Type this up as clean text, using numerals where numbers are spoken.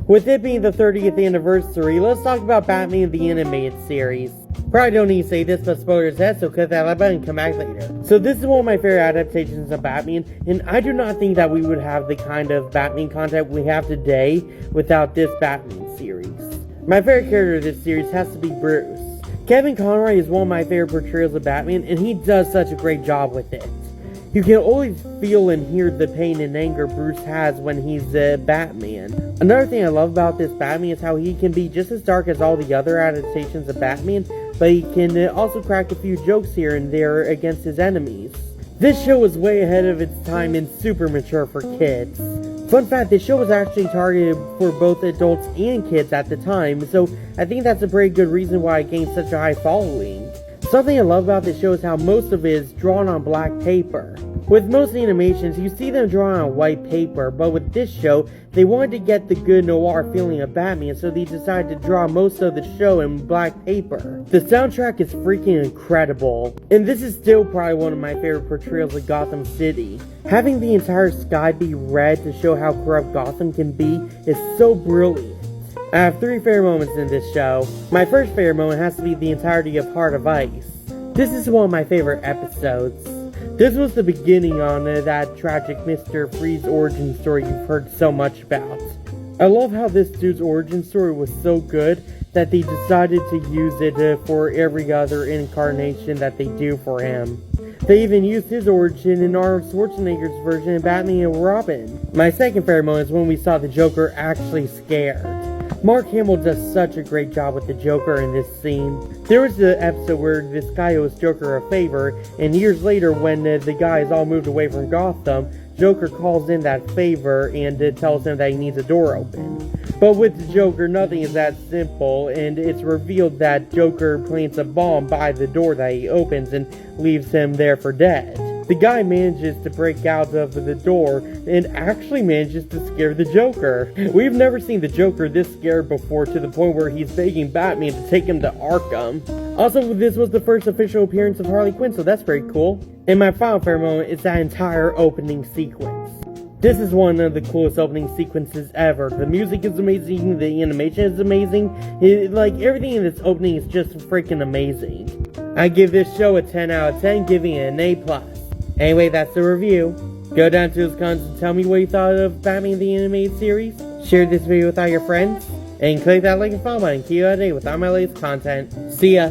With it being the 30th anniversary, let's talk about Batman the Animated Series. Probably don't need to say this, but spoilers ahead, so click that like button and come back later. So this is one of my favorite adaptations of Batman, and I do not think that we would have the kind of Batman content we have today without this Batman series. My favorite character of this series has to be Bruce. Kevin Conroy is one of my favorite portrayals of Batman, and he does such a great job with it. You can always feel and hear the pain and anger Bruce has when he's Batman. Another thing I love about this Batman is how he can be just as dark as all the other adaptations of Batman, but he can also crack a few jokes here and there against his enemies. This show was way ahead of its time and super mature for kids. Fun fact, this show was actually targeted for both adults and kids at the time, so I think that's a pretty good reason why it gained such a high following. Something I love about this show is how most of it is drawn on black paper. With most animations, you see them drawn on white paper, but with this show, they wanted to get the good noir feeling of Batman, so they decided to draw most of the show in black paper. The soundtrack is freaking incredible, and this is still probably one of my favorite portrayals of Gotham City. Having the entire sky be red to show how corrupt Gotham can be is so brilliant. I have 3 favorite moments in this show. My first favorite moment has to be the entirety of Heart of Ice. This is one of my favorite episodes. This was the beginning on that tragic Mr. Freeze origin story you've heard so much about. I love how this dude's origin story was so good that they decided to use it for every other incarnation that they do for him. They even used his origin in Arnold Schwarzenegger's version of Batman and Robin. My second favorite moment is when we saw the Joker actually scared. Mark Hamill does such a great job with the Joker in this scene. There was the episode where this guy owes Joker a favor, and years later when the guys all moved away from Gotham, Joker calls in that favor and tells him that he needs a door open. But with the Joker, nothing is that simple, and it's revealed that Joker plants a bomb by the door that he opens and leaves him there for dead. The guy manages to break out of the door and actually manages to scare the Joker. We've never seen the Joker this scared before, to the point where he's begging Batman to take him to Arkham. Also, this was the first official appearance of Harley Quinn, so that's pretty cool. And my final favorite moment is that entire opening sequence. This is one of the coolest opening sequences ever. The music is amazing, the animation is amazing, everything in this opening is just freaking amazing. I give this show a 10 out of 10, giving it an A+. Anyway, that's the review. Go down to those comments and tell me what you thought of Batman the Animated Series. Share this video with all your friends. And click that like and follow button to keep you up to date with all my latest content. See ya!